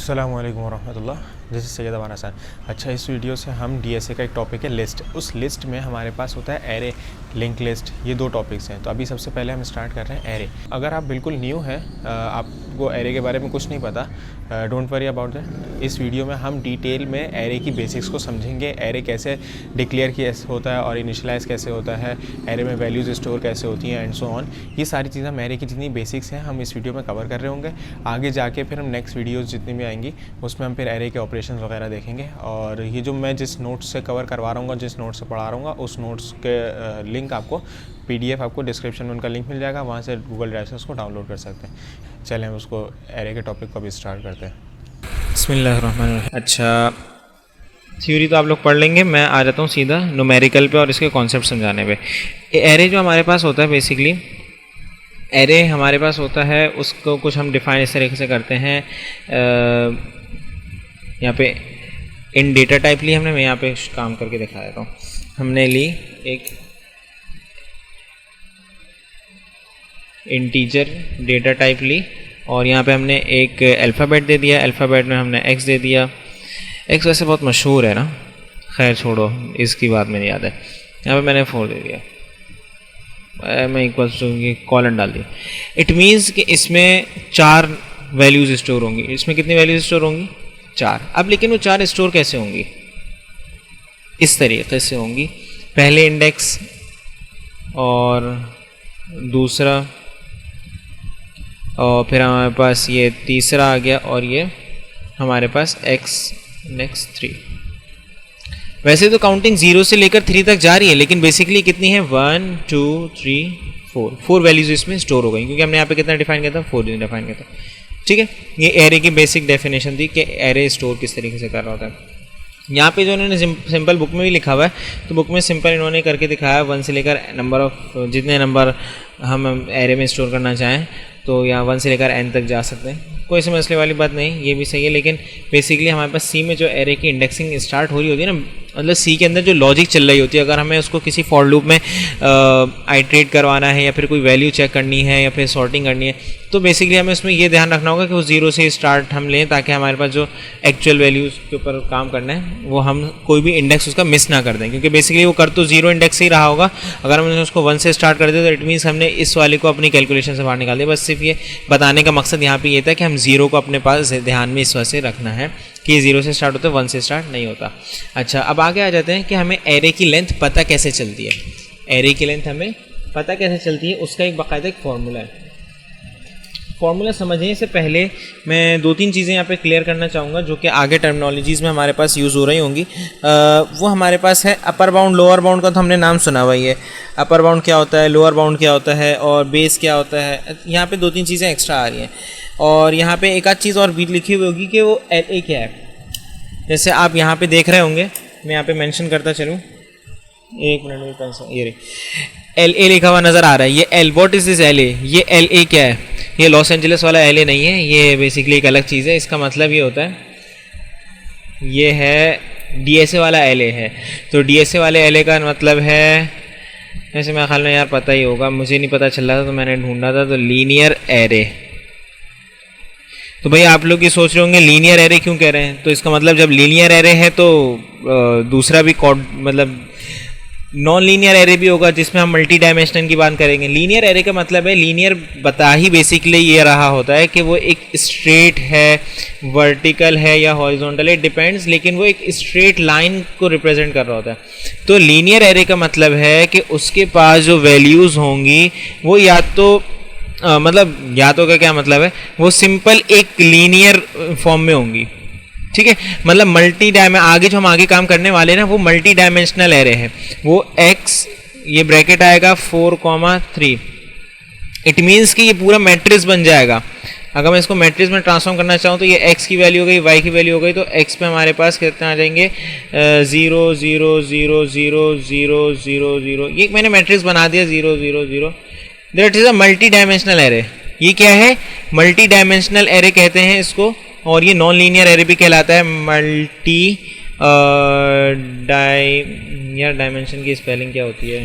अस्सलामुअलैकुम वरहमतुल्लाह। जैसे सैयद अमान हसन। अच्छा, इस वीडियो से हम डीएसए का एक टॉपिक है लिस्ट। उस लिस्ट में हमारे पास होता है एरे, लिंक लिस्ट, ये दो टॉपिक्स हैं। तो अभी सबसे पहले हम स्टार्ट कर रहे हैं एरे। अगर आप बिल्कुल न्यू हैं, आपको एरे के बारे में कुछ नहीं पता, डोंट वरी अबाउट दैट। इस वीडियो में हम डिटेल में एरे की बेसिक्स को समझेंगे। एरे कैसे डिक्लेयर किया होता है और इनिशियलाइज कैसे होता है, एरे में वैल्यूज़ स्टोर कैसे होती हैं एंड सो ऑन। ये सारी चीज़ें हम एरे की जितनी बेसिक्स हैं हम इस वीडियो में कवर कर रहे होंगे। आगे जाके फिर हम नेक्स्ट वीडियोज़ जितनी भी आएंगी उसमें हम फिर एरे के ऑपरेशंस वगैरह देखेंगे। और ये जो मैं जिस नोट्स से कवर करवा रहा हूँ, जिस नोट्स से पढ़ा रहा हूँ, उस नोट्स के लिंक आपको PDF आपको डिस्क्रिप्शन में उनका लिंक मिल जाएगा, वहाँ से गूगल ड्राइव से उसको डाउनलोड कर सकते हैं। चलें हम उसको एरे के टॉपिक को भी स्टार्ट करते हैं। बिस्मिल्लाहिर्रहमानिर्रहीम। अच्छा, थ्योरी तो आप लोग पढ़ लेंगे, मैं आ जाता हूँ सीधा न्यूमेरिकल पे और इसके कॉन्सेप्ट समझाने पे। एरे जो हमारे पास होता है, बेसिकली एरे हमारे पास होता है, उसको कुछ हम डिफाइन इस तरीके से करते हैं। यहाँ पे इन डेटा टाइप ली हमने, मैं यहाँ पे काम करके दिखा देता हूँ। हमने ली एक इंटीजर डेटा टाइप ली और यहाँ पे हमने एक अल्फ़ाबेट दे दिया। अल्फ़ाबेट में हमने x दे दिया। x वैसे बहुत मशहूर है ना, खैर छोड़ो, इसकी बात में नहीं याद है। यहाँ पे मैंने 4 दे दिया, मैं इक्वल्स टू कॉलन डाल दिया। इट मीन्स कि इसमें 4 वैल्यूज़ स्टोर होंगी। इसमें कितनी वैल्यूज़ स्टोर होंगी? 4। अब लेकिन वो 4 स्टोर कैसे होंगी? इस तरीके से होंगी। पहले इंडेक्स और दूसरा, और फिर हमारे पास ये तीसरा आ गया, और ये हमारे पास x नेक्स्ट 3। वैसे तो काउंटिंग 0 से लेकर 3 तक जा रही है, लेकिन बेसिकली कितनी है? 1 2 3 4 वैल्यूज इसमें स्टोर हो गई, क्योंकि हमने यहाँ पे कितना डिफाइन किया था? 4 डिफाइन किया था। ठीक है, ये एरे की बेसिक डेफिनेशन थी कि एरे स्टोर किस तरीके से कर रहा होता है। यहाँ पे जो इन्होंने सिंपल बुक में भी लिखा हुआ है, तो बुक में सिंपल इन्होंने करके दिखाया 1 से लेकर नंबर ऑफ, जितने नंबर हम एरे में स्टोर करना चाहें तो यहाँ 1 से लेकर n तक जा सकते हैं। कोई से मसले वाली बात नहीं, ये भी सही है। लेकिन बेसिकली हमारे पास सी में जो एरे की इंडेक्सिंग स्टार्ट हो रही होती है ना, मतलब सी के अंदर जो लॉजिक चल रही होती है, अगर हमें उसको किसी फॉर लूप में आइट्रेट करवाना है या फिर कोई वैल्यू चेक करनी है या फिर सॉर्टिंग करनी है, तो बेसिकली हमें उसमें ये ध्यान रखना होगा कि वो 0 से स्टार्ट हम लें, ताकि हमारे पास जो एक्चुअल वैल्यूज़ के ऊपर काम करना है वो हम कोई भी इंडेक्स उसका मिस ना कर दें। क्योंकि बेसिकली वो कर तो 0 इंडेक्स से ही रहा होगा, अगर हमने उसको 1 से स्टार्ट कर दिया तो इट मीन्स हमने इस वाले को अपनी कैलकुलेशन से बाहर निकाल दिया। बस सिर्फ ये बताने का मकसद यहाँ पे ये था कि हम 0 को अपने पास ध्यान में इस वजह से रखना है कि ये 0 से स्टार्ट होता है, 1 से स्टार्ट नहीं होता। अच्छा, अब आगे आ जाते हैं कि हमें एरे की लेंथ पता कैसे चलती है। एरे की लेंथ हमें पता कैसे चलती है, उसका एक बाकायदा एक फॉर्मूला है। फॉर्मूला समझने से पहले मैं 2-3 चीज़ें यहाँ पे क्लियर करना चाहूँगा, जो कि आगे टर्मिनोलॉजीज़ में हमारे पास यूज़ हो रही होंगी। वो हमारे पास है अपर बाउंड, लोअर बाउंड का तो हमने नाम सुना हुआ ही है। अपर बाउंड क्या होता है, लोअर बाउंड क्या होता है और बेस क्या होता है। यहाँ पे 2-3 चीज़ें एक्स्ट्रा आ रही हैं। और यहाँ पे एक आध चीज़ और भी लिखी हुई होगी कि वो LA क्या है। जैसे आप यहाँ पे देख रहे होंगे, मैं यहाँ पे मेंशन करता चलूँ, 1 मिनट में पेंसिल, ये LA लिखा हुआ नज़र आ रहा है। ये L, what is this LA? ये LA क्या है? ये लॉस एंजलिस वाला LA नहीं है, ये बेसिकली एक अलग चीज़ है। इसका मतलब ये होता है, ये है DSA वाला LA है। तो DSA वाले LA का मतलब है, वैसे मेरे ख्याल में यार पता ही होगा, मुझे नहीं पता चल रहा था तो मैंने ढूंढा था, तो लीनियर एरे। तो भाई आप लोग ये सोच रहे होंगे लीनियर एरे क्यों कह रहे हैं, तो इसका मतलब जब लीनियर एरे है तो दूसरा भी कॉर्ड, मतलब नॉन लीनियर एरे भी होगा जिसमें हम मल्टी डायमेंशनल की बात करेंगे। लीनियर एरे का मतलब है, लीनियर बता ही बेसिकली ये रहा होता है कि वो एक स्ट्रेट है, वर्टिकल है या हॉरिजॉन्टल, इट डिपेंड्स, लेकिन वो एक स्ट्रेट लाइन को रिप्रेजेंट कर रहा होता है। तो लीनियर एरे का मतलब है कि उसके पास जो वैल्यूज़ होंगी वो या तो मतलब या तो का क्या मतलब है, वो सिंपल एक लीनियर फॉर्म में होंगी। ठीक है, मतलब आगे जो हम आगे काम करने वाले हैं ना, वो मल्टी डायमेंशनल एरे है। वो x, ये ब्रैकेट आएगा 4,3। इट मीन्स कि ये पूरा मैट्रिक्स बन जाएगा। अगर मैं इसको मैट्रिक्स में ट्रांसफॉर्म करना चाहूँ तो ये x की वैल्यू हो गई, y की वैल्यू हो गई, तो x पे हमारे पास कितने आ जाएंगे? 0 0 0 0 0 0 0। ये मैंने मैट्रिक्स बना दिया 0 0 0। That is a multi dimensional array. ये क्या है? मल्टी डायमेंशनल एरे कहते हैं इसको, और ये नॉन लीनियर एरे भी कहलाता है। मल्टी डायमेंशन की स्पेलिंग क्या होती है?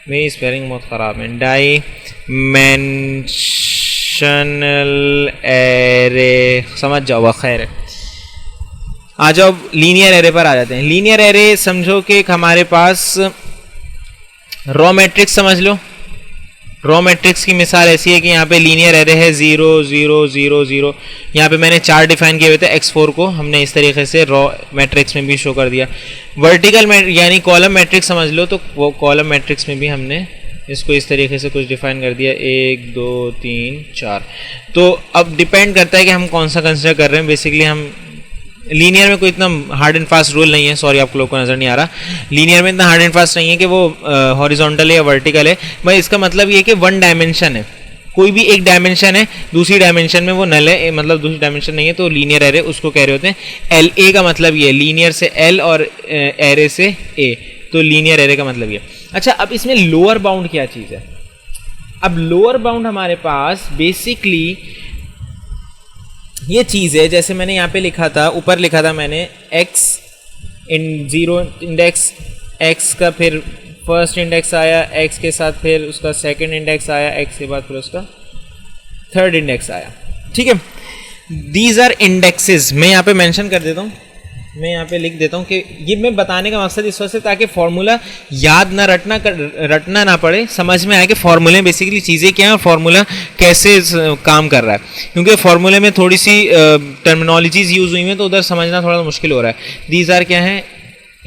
मेरी स्पेलिंग बहुत ख़राब है। डायमेंशनल एरे समझ जाओ, खैर है। आ जाओ लीनियर एरे पर आ जाते हैं। लीनियर एरे समझो कि एक हमारे पास रॉ मैट्रिक्स समझ लो। रॉ मैट्रिक्स की मिसाल ऐसी है कि यहाँ पे लीनियर एरे है 0 0 0 0। यहाँ पे मैंने 4 डिफाइन किए हुए थे, x4 को हमने इस तरीके से रॉ मैट्रिक्स में भी शो कर दिया। वर्टिकल यानी कॉलम मैट्रिक्स समझ लो, तो वो कॉलम मैट्रिक्स में भी हमने इसको इस तरीके से कुछ डिफाइन कर दिया, 1 2 3 4। तो अब डिपेंड करता है कि हम कौन सा कंसिडर कर रहे हैं। बेसिकली हम लीनियर में कोई इतना हार्ड एंड फास्ट रूल नहीं है, सॉरी आप लोग को नज़र नहीं आ रहा। लीनियर में इतना हार्ड एंड फास्ट नहीं है कि वो हॉरिजॉन्टल है या वर्टिकल है, भाई इसका मतलब ये है कि वन डायमेंशन है, कोई भी एक डायमेंशन है, दूसरी डायमेंशन में वो नल है, मतलब दूसरी डायमेंशन नहीं है, तो लीनियर एरे उसको कह रहे होते हैं। एल ए का मतलब ये, लीनियर से एल और एरे से ए, तो लीनियर एरे का मतलब ये। अच्छा, अब इसमें लोअर बाउंड क्या चीज़ है? अब लोअर बाउंड हमारे पास बेसिकली ये चीज़ है, जैसे मैंने यहाँ पे लिखा था, ऊपर लिखा था मैंने x इन 0 इंडेक्स x का, फिर फर्स्ट इंडेक्स आया x के साथ, फिर उसका सेकंड इंडेक्स आया x के बाद, फिर उसका थर्ड इंडेक्स आया। ठीक है, दीज आर इंडेक्सेस। मैं यहाँ पे मेंशन कर देता हूँ, मैं यहाँ पे लिख देता हूँ कि ये मैं बताने का मकसद इस वजह से ताकि फॉर्मूला याद ना रटना ना पड़े, समझ में आए कि फॉर्मूले बेसिकली चीज़ें क्या हैं और फॉर्मूला कैसे काम कर रहा है। क्योंकि फॉर्मूले में थोड़ी सी टर्मिनोलॉजीज यूज हुई हैं, तो उधर समझना थोड़ा मुश्किल हो रहा है। दीज आर क्या है?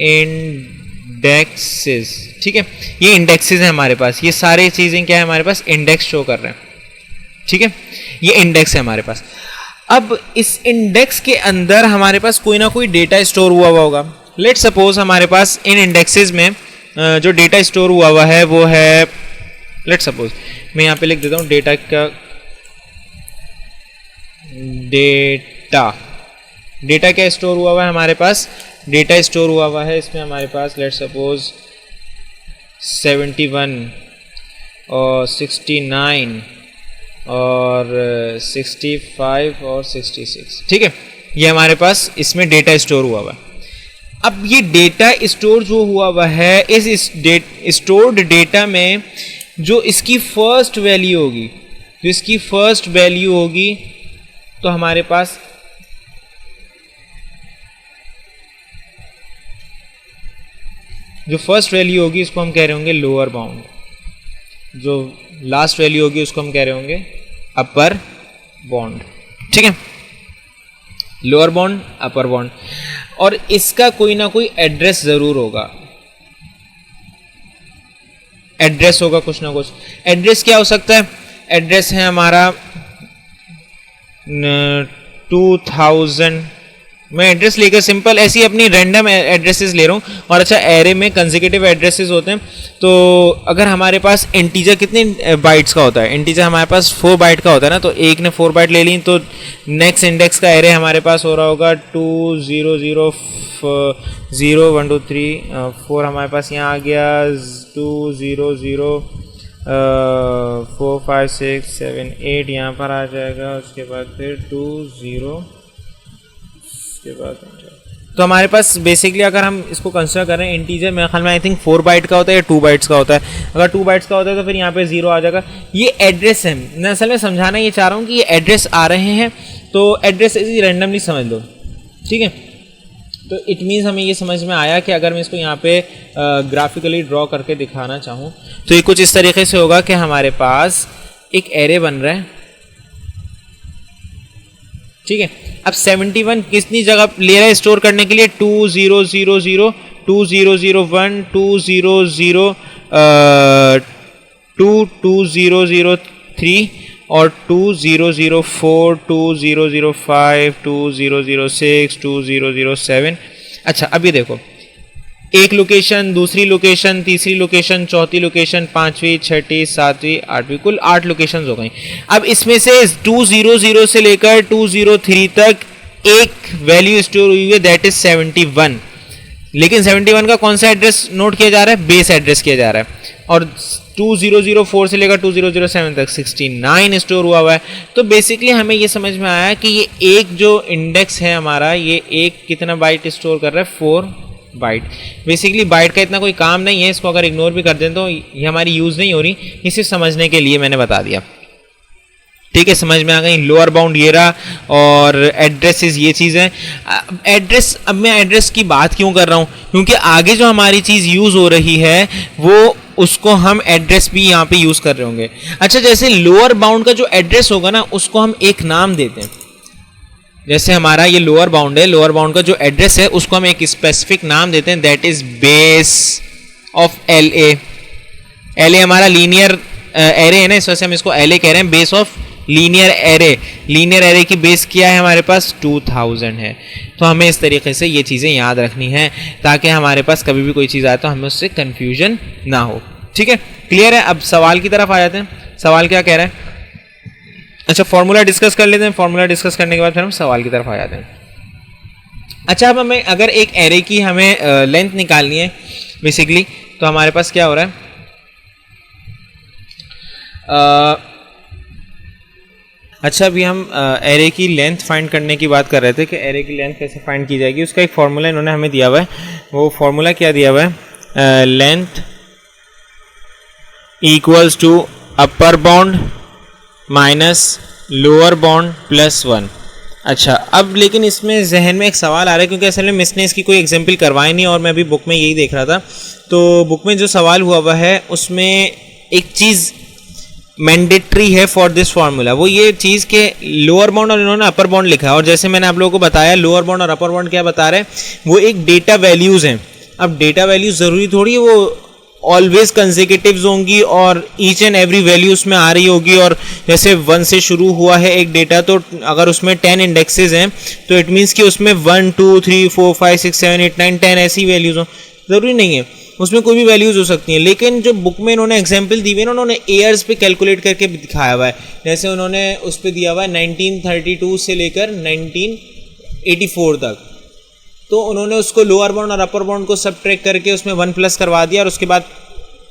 इंडेक्सेस। ठीक है, ये इंडेक्सेस हैं हमारे पास, ये सारी चीज़ें क्या है हमारे पास? इंडेक्स शो कर रहे हैं। ठीक है, ये इंडेक्स है हमारे पास। अब इस इंडेक्स के अंदर हमारे पास कोई ना कोई डेटा स्टोर हुआ होगा। लेट सपोज हमारे पास इन इंडेक्सेस में जो डेटा स्टोर हुआ है वो है, लेट सपोज मैं यहाँ पे लिख देता हूँ डेटा का, डेटा क्या स्टोर हुआ है हमारे पास? डेटा स्टोर हुआ है इसमें हमारे पास लेट सपोज 71 और 69 और 65 और 66। ठीक है, ये हमारे पास इसमें डेटा स्टोर हुआ है। अब ये डेटा स्टोर जो हुआ है, इस स्टोर्ड डेटा में जो इसकी फर्स्ट वैल्यू होगी, जो इसकी फर्स्ट वैल्यू होगी, तो हमारे पास जो फर्स्ट वैल्यू होगी इसको हम कह रहे होंगे लोअर बाउंड, जो लास्ट वैल्यू होगी उसको हम कह रहे होंगे अपर बाउंड। ठीक है, लोअर बाउंड, अपर बाउंड, और इसका कोई ना कोई एड्रेस जरूर होगा, एड्रेस होगा कुछ ना कुछ। एड्रेस क्या हो सकता है? एड्रेस है हमारा 2000। मैं एड्रेस लेकर सिंपल ऐसी अपनी रैंडम एड्रेसेस ले रहा हूँ। और अच्छा, एरे में कंसेक्यूटिव एड्रेसेस होते हैं, तो अगर हमारे पास इंटीजर कितने बाइट्स का होता है? इंटीजर हमारे पास 4 बाइट का होता है ना, तो एक ने 4 बाइट ले ली, तो नेक्स्ट इंडेक्स का एरे हमारे पास हो रहा होगा 2 0 0 0 1 2 3 4। हमारे पास यहाँ आ गया 2 0 0 4 5 6 7 8 यहाँ पर आ जाएगा। उसके बाद फिर 2 0 के बाद, तो हमारे पास बेसिकली अगर हम इसको कंसिडर करें इंटीजर, मेरे ख्याल में आई थिंक 4 बाइट का होता है या 2 बाइट्स का होता है। अगर 2 बाइट्स का होता है तो फिर यहाँ पे 0 आ जाएगा। ये एड्रेस है, मैं असल में समझाना ये चाह रहा हूँ कि ये एड्रेस आ रहे हैं, तो एड्रेस ऐसी रैंडमली समझ लो। ठीक है, तो इट मीन्स हमें ये समझ में आया कि अगर मैं इसको यहाँ पे ग्राफिकली ड्रॉ करके दिखाना चाहूँ तो ये कुछ इस तरीके से होगा कि हमारे पास एक एरे बन रहा है। ठीक है, अब 71 कितनी जगह ले रहा है स्टोर करने के लिए? 2 0 0 0 2 0 0 1 2 0 0 2 2 0 0 3 और 2 0 0 4 2 0 0 5 2 0 0 6 2 0 0 7। अच्छा, अभी देखो, एक लोकेशन, दूसरी लोकेशन, तीसरी लोकेशन, चौथी लोकेशन, 5वीं 6वीं 7वीं 8वीं, कुल 8 लोकेशंस हो गई। अब इसमें से 200 से लेकर 203 तक एक वैल्यू स्टोर हुई है, दैट इज 71। लेकिन 71 का कौन सा एड्रेस नोट किया जा रहा है? बेस एड्रेस किया जा रहा है। और 2004 से लेकर 2007 तक 69 स्टोर हुआ है। तो बेसिकली हमें ये समझ में आया कि ये एक जो इंडेक्स है हमारा, ये एक कितना बाइट स्टोर कर रहा है? 4 बाइट। बेसिकली बाइट का इतना कोई काम नहीं है, इसको अगर इग्नोर भी कर दें तो ये हमारी यूज़ नहीं हो रही, इसे समझने के लिए मैंने बता दिया। ठीक है, समझ में आ गई। लोअर बाउंड ये रहा और एड्रेसेस ये चीज़ है। एड्रेस, अब मैं एड्रेस की बात क्यों कर रहा हूँ, क्योंकि आगे जो हमारी चीज़ यूज़ हो रही है वो उसको हम एड्रेस भी यहाँ पे यूज़ कर रहे होंगे। अच्छा, जैसे लोअर बाउंड का जो एड्रेस होगा ना उसको हम एक नाम देते हैं। जैसे हमारा ये लोअर बाउंड है, लोअर बाउंड का जो एड्रेस है उसको हम एक स्पेसिफिक नाम देते हैं, that is base of L A हमारा लीनियर एरे है ना, इस वजह से हम इसको एल ए कह रहे हैं, base of linear array. Linear array की बेस क्या है हमारे पास, 2000 है। तो हमें इस तरीके से ये चीज़ें याद रखनी है ताकि हमारे पास कभी भी कोई चीज़ आए तो हमें उससे कन्फ्यूजन ना हो। ठीक है, क्लियर है। अब सवाल की तरफ आ जाते हैं। सवाल क्या कह रहा है? अच्छा, फॉर्मूला डिस्कस कर लेते हैं। फॉर्मूला डिस्कस करने के बाद फिर हम सवाल की तरफ आ जाते हैं। अच्छा, अब हमें अगर एक एरे की हमें लेंथ निकालनी है बेसिकली, तो हमारे पास क्या हो रहा है, अच्छा अभी हम एरे की लेंथ फाइंड करने की बात कर रहे थे कि एरे की लेंथ कैसे फाइंड की जाएगी। उसका एक फॉर्मूला इन्होंने हमें दिया हुआ है। वो फॉर्मूला क्या दिया हुआ है, length equals to upper bound minus lower bound plus 1। अच्छा, अब लेकिन इसमें जहन में एक सवाल आ रहा है, क्योंकि असल में मिस ने इसकी कोई एग्जाम्पल करवाई नहीं और मैं अभी बुक में यही देख रहा था। तो बुक में जो सवाल हुआ हुआ है उसमें एक चीज़ मैंडेटरी है फॉर दिस फार्मूला, वो ये चीज़ के लोअर बाउंड और इन्होंने अपर बाउंड लिखा है। और जैसे मैंने आप लोगों को बताया, लोअर बाउंड और अपर बाउंड क्या बता रहे हैं, वो एक डेटा वैल्यूज़ हैं। अब डेटा वैल्यूज़ ज़रूरी थोड़ी है वो ऑलवेज कंसेक्यूटिव्स होंगी और ईच एंड एवरी वैल्यू उसमें आ रही होगी। और जैसे 1 से शुरू हुआ है एक डेटा, तो अगर उसमें 10 इंडेक्सेस हैं तो इट मीन्स कि उसमें 1 2 3 4 5 6 7 8 9 10 ऐसी वैल्यूज़ हो, ज़रूरी नहीं है, उसमें कोई भी वैल्यूज़ हो सकती हैं। लेकिन जो बुक में इन्होंने एग्जाम्पल दी हुई है ना, उन्होंने ईयर्स पे कैलकुलेट करके दिखाया हुआ है। जैसे उन्होंने उस पर दिया हुआ है 1932 से लेकर 1984 तक, तो उन्होंने उसको लोअर बाउंड और अपर बाउंड को सबट्रैक्ट करके उसमें 1 प्लस करवा दिया और उसके बाद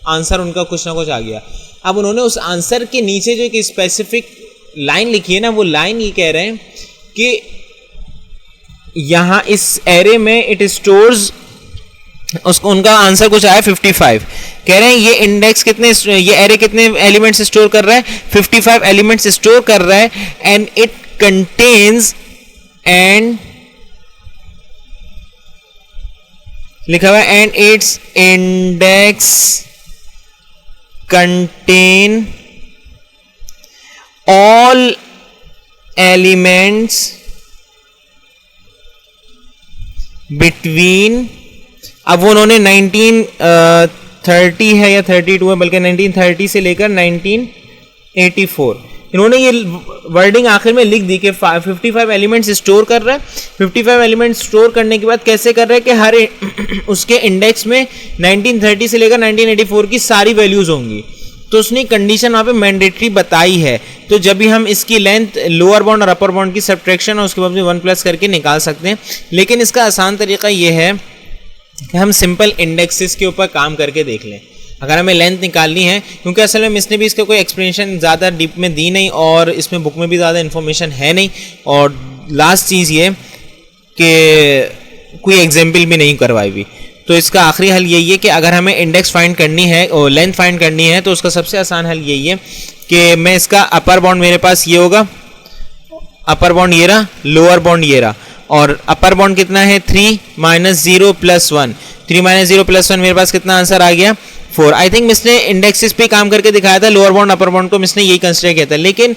आंसर उनका कुछ ना कुछ आ गया। अब उन्होंने उस आंसर के नीचे जो एक स्पेसिफिक लाइन लिखी है ना, वो लाइन ये कह रहे हैं कि यहाँ इस एरे में इट स्टोर्स, उसको उनका आंसर कुछ आया 55। कह रहे हैं ये इंडेक्स कितने, ये एरे कितने एलिमेंट्स स्टोर कर रहा है, 55 एलिमेंट्स स्टोर कर रहा है। एंड इट कंटेन्स, एंड लिखा हुआ है and it's index contain all elements between, अब वो उन्होंने 1930 है या 32 है, बल्कि 1930 से लेकर 1984 इन्होंने ये वर्डिंग आखिर में लिख दी कि 55 एलिमेंट्स स्टोर कर रहा है। 55 एलिमेंट्स स्टोर करने के बाद कैसे कर रहा है कि हर उसके इंडेक्स में 1930 से लेकर 1984 की सारी वैल्यूज होंगी। तो उसने कंडीशन वहाँ पे मैंडेटरी बताई है। तो जब भी हम इसकी लेंथ लोअर बाउंड और अपर बाउंड की सब्ट्रैक्शन और उसके बाद में 1 प्लस करके निकाल सकते हैं। लेकिन इसका आसान तरीका ये है कि हम सिंपल इंडेक्सेस के ऊपर काम करके देख लें अगर हमें लेंथ निकालनी है, क्योंकि असल में इसने भी इसका कोई एक्सप्लेनेशन ज़्यादा डीप में दी नहीं और इसमें बुक में भी ज़्यादा इन्फॉर्मेशन है नहीं। और लास्ट चीज़ ये कि कोई एग्जाम्पल भी नहीं करवाई हुई। तो इसका आखिरी हल यही है कि अगर हमें इंडेक्स फाइंड करनी है और लेंथ फाइंड करनी है तो उसका सबसे आसान हल यही है कि मैं इसका अपर बाउंड मेरे पास ये होगा, अपर बाउंड ये रहा, लोअर बाउंड ये रहा, और अपर बाउंड कितना है 3 - 0 + 1, 3 - 0 + 1 मेरे पास कितना आंसर आ गया 4। आई थिंक मिस ने इंडेक्सेस पे काम करके दिखाया था, लोअर बाउंड अपर बाउंड को मिस ने यही कंसिडर किया था। लेकिन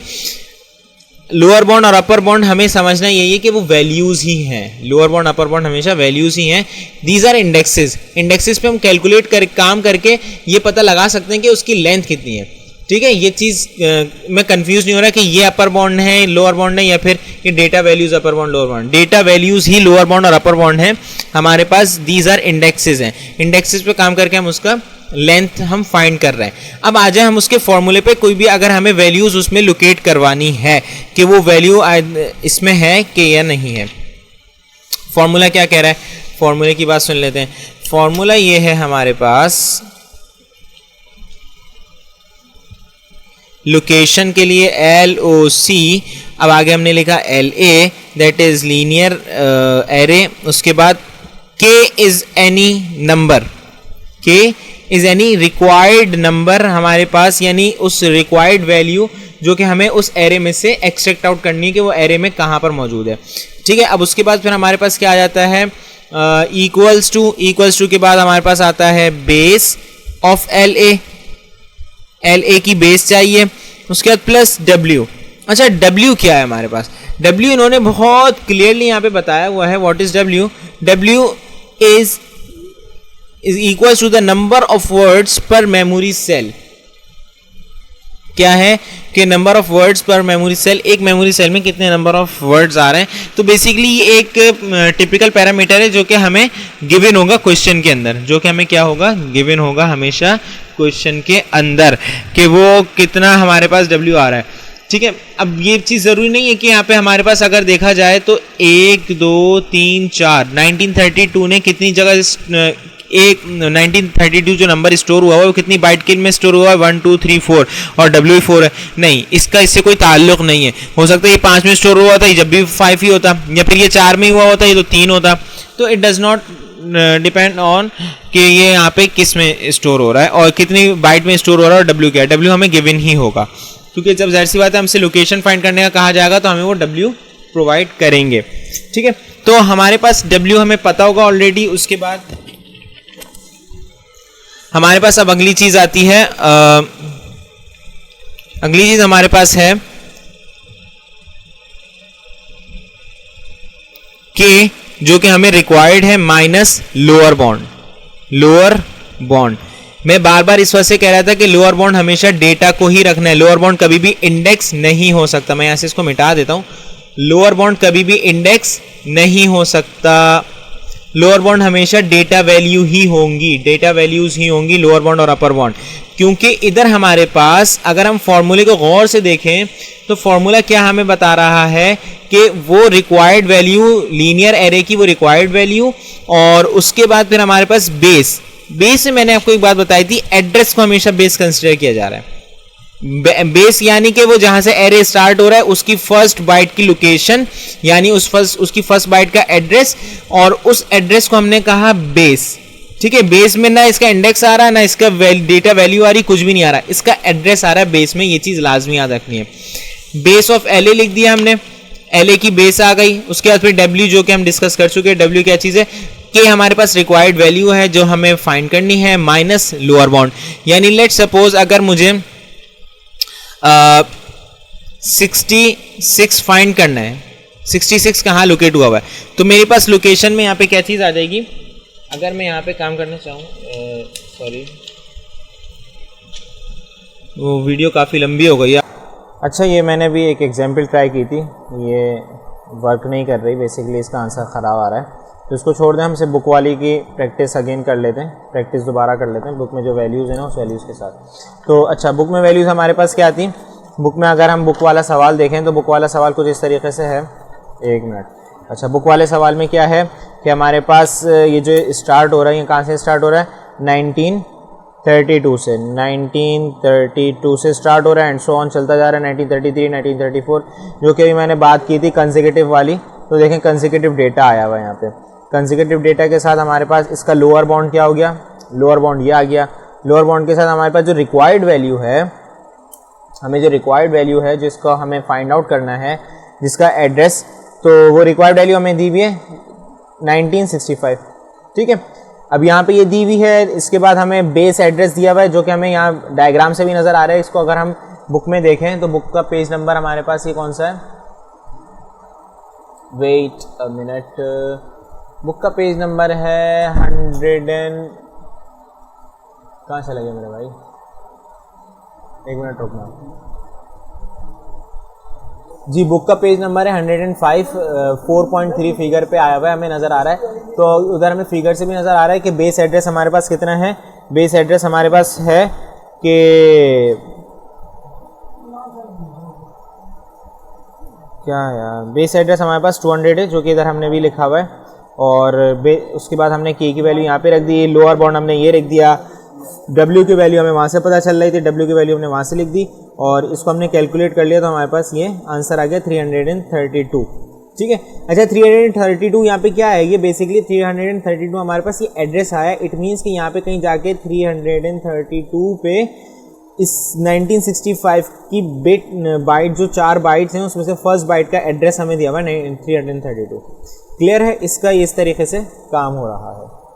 लोअर बाउंड और अपर बाउंड हमें समझना यही है कि वो वैल्यूज ही हैं। लोअर बाउंड अपर बाउंड हमेशा वैल्यूज ही हैं। These are indexes. इंडेक्सेस पे हम कैलकुलेट कर काम करके ये पता लगा सकते हैं कि उसकी लेंथ कितनी है। ठीक है, ये चीज़ मैं कंफ्यूज नहीं हो रहा कि ये अपर बाउंड है लोअर बाउंड है या फिर ये data values upper bound lower bound. Data values ही लोअर बाउंड और अपर बाउंड है हमारे पास। दीज आर इंडेक्सेस हैं। इंडेक्सेस पे काम करके हम उसका लेंथ हम फाइंड कर रहे हैं। अब आ जाए हम उसके फॉर्मूले पे, कोई भी अगर हमें वैल्यूज उसमें लोकेट करवानी है कि वो वैल्यू इसमें है कि या नहीं है। फॉर्मूला क्या कह रहा है, फॉर्मूले की बात सुन लेते हैं। फॉर्मूला ये है हमारे पास लोकेशन के लिए LOC, अब आगे हमने लिखा LA that is linear array. उसके बाद K is any number, K is any required number हमारे पास, यानी उस रिक्वायर्ड वैल्यू जो कि हमें उस एरे में से एक्सट्रैक्ट आउट करनी है कि वो एरे में कहाँ पर मौजूद है। ठीक है, अब उसके बाद फिर हमारे पास क्या आ जाता है, इक्वल्स टू के बाद हमारे पास आता है बेस ऑफ एल ए की बेस चाहिए, उसके बाद प्लस डब्ल्यू। अच्छा, डब्ल्यू क्या है हमारे पास, डब्ल्यू इन्होंने बहुत क्लियरली यहाँ पे बताया हुआ है। What is W, W is equals to the number of words per memory cell. क्या है कि number of words per memory cell, एक मेमोरी सेल में कितने नंबर ऑफ वर्ड्स आ रहे हैं। तो बेसिकली ये एक टिपिकल पैरामीटर है जो कि हमें गिवन होगा क्वेश्चन के अंदर, जो कि हमें क्या होगा, गिवन होगा हमेशा क्वेश्चन के अंदर कि वो कितना हमारे पास डब्ल्यू आ रहा है। ठीक है, अब ये चीज़ ज़रूरी नहीं है कि यहाँ पे हमारे पास अगर देखा जाए तो 1 2 3 4 1932 ने कितनी जगह एक 1932 जो नंबर स्टोर हुआ है वो कितनी बाइट के में स्टोर हुआ है, 1 2 3 4 और डब्ल्यू 4 है। नहीं, इसका इससे कोई ताल्लुक नहीं है। हो सकता है ये 5 में स्टोर हुआ होता, जब भी 5 ही होता, या फिर ये 4 में हुआ होता, ये तो 3 होता। तो it does not depend on कि ये यहाँ पे किस में स्टोर हो रहा है और कितनी बाइट में स्टोर हो रहा है और डब्ल्यू क्या है। डब्ल्यू हमें गिवन ही होगा, क्योंकि जब जाहिर सी बात है हमसे लोकेशन फाइंड करने का कहा जाएगा तो हमें वो डब्ल्यू प्रोवाइड करेंगे। ठीक है, तो हमारे पास डब्ल्यू हमें पता होगा ऑलरेडी। उसके बाद हमारे पास अब अगली चीज आती है, अगली चीज हमारे पास है के, जो कि हमें रिक्वायर्ड है माइनस लोअर बॉन्ड। मैं बार बार इस वजह से कह रहा था कि लोअर बॉन्ड हमेशा डेटा को ही रखना है, लोअर बॉन्ड कभी भी इंडेक्स नहीं हो सकता। मैं यहां से इसको मिटा देता हूं, लोअर बॉन्ड कभी भी इंडेक्स नहीं हो सकता। लोअर बॉन्ड हमेशा डेटा वैल्यू ही होंगी, डेटा वैल्यूज ही होंगी लोअर बॉन्ड और अपर बॉन्ड। क्योंकि इधर हमारे पास अगर हम फॉर्मूले को गौर से देखें तो फॉर्मूला क्या हमें बता रहा है कि वो रिक्वायर्ड वैल्यू, लीनियर एरे की वो रिक्वायर्ड वैल्यू, और उसके बाद फिर हमारे पास बेस में मैंने आपको एक बात बताई थी, एड्रेस को हमेशा बेस कंसिडर किया जा रहा है। बेस यानी कि वो जहां से एरे स्टार्ट हो रहा है उसकी फर्स्ट बाइट की लोकेशन, यानी उसकी फर्स्ट बाइट का एड्रेस, और उस एड्रेस को हमने कहा बेस। ठीक है, बेस में ना इसका इंडेक्स आ रहा है ना इसका डेटा वैल्यू आ रही, कुछ भी नहीं आ रहा, इसका एड्रेस आ रहा है बेस में। ये चीज लाजमी याद रखनी है। बेस ऑफ एल ए लिख दिया हमने, एल ए की बेस आ गई। उसके बाद फिर डब्ल्यू, जो कि हम डिस्कस कर चुके हैं, डब्ल्यू क्या चीज है कि हमारे पास रिक्वायर्ड वैल्यू है जो हमें फाइंड करनी है, माइनस लोअर बॉन्ड। यानी लेट सपोज अगर मुझे 66 फाइंड करना है, 66 कहाँ लोकेट हुआ हुआ है, तो मेरे पास लोकेशन में यहाँ पे क्या चीज़ आ जाएगी। अगर मैं यहाँ पे काम करना चाहूँ, सॉरी वो वीडियो काफ़ी लंबी हो गई है। अच्छा, ये मैंने भी एक एग्जाम्पल ट्राई की थी, ये वर्क नहीं कर रही, बेसिकली इसका आंसर ख़राब आ रहा है, तो इसको छोड़ दें। हमसे बुक वाली की प्रैक्टिस अगेन कर लेते हैं, प्रैक्टिस दोबारा कर लेते हैं बुक में जो वैल्यूज़ हैं ना उस वैल्यूज़ के साथ। तो अच्छा, बुक में वैल्यूज़ हमारे पास क्या आती, बुक में अगर हम बुक वाला सवाल देखें तो बुक वाला सवाल कुछ इस तरीके से है। एक मिनट। अच्छा, बुक वाले सवाल में क्या है कि हमारे पास ये जो स्टार्ट हो रहा है, ये कहाँ से स्टार्ट हो रहा है, 1932 से, 1932 से स्टार्ट हो रहा है एंड सो ऑन चलता जा रहा है, 1933, 1934, जो कि अभी मैंने बात की थी कंसेक्यूटिव वाली। तो देखें कंसेक्यूटिव डेटा आया हुआ है यहाँ पे। कंसेक्यूटिव डेटा के साथ हमारे पास इसका लोअर बाउंड क्या हो गया, लोअर बाउंड ये आ गया। लोअर बाउंड के साथ हमारे पास जो रिक्वायर्ड वैल्यू है, हमें जो रिक्वायर्ड वैल्यू है जिसको हमें फाइंड आउट करना है, जिसका एड्रेस, तो वो रिक्वायर्ड वैल्यू हमें दी हुई है 1965। ठीक है, अब यहाँ पे ये दी हुई है। इसके बाद हमें बेस एड्रेस दिया हुआ है जो कि हमें यहाँ डायग्राम से भी नज़र आ रहा है। इसको अगर हम बुक में देखें तो बुक का पेज नंबर हमारे पास ये कौन सा है, वेट अ मिनट, बुक का पेज नंबर है 100 कहाँ चला गया मेरे भाई, एक मिनट रुकना जी। बुक का पेज नंबर है 105, 4.3 फिगर पे आया हुआ है, हमें नज़र आ रहा है। तो उधर हमें फिगर से भी नज़र आ रहा है कि बेस एड्रेस हमारे पास कितना है। बेस एड्रेस हमारे पास है कि क्या है यार, बेस एड्रेस हमारे पास 200 है, जो कि इधर हमने भी लिखा हुआ है। और उसके बाद हमने के की वैल्यू यहाँ पे रख दी, लोअर बाउंड हमने ये रख दिया, डब्ल्यू की वैल्यू हमें वहाँ से पता चल रही थी, डब्ल्यू की वैल्यू हमने वहाँ से लिख दी और इसको हमने कैलकुलेट कर लिया, तो हमारे पास ये आंसर आ गया 332। ठीक है, अच्छा 332 यहाँ पे क्या है, ये बेसिकली 332 हमारे पास ये एड्रेस आया। इट मीन्स कि यहाँ पे कहीं जाके 332 पे इस 1965 की बाइट जो 4 बाइट्स हैं उसमें से फर्स्ट बाइट का एड्रेस हमें दिया हुआ है 332। क्लियर है, इसका इस तरीके से काम हो रहा है।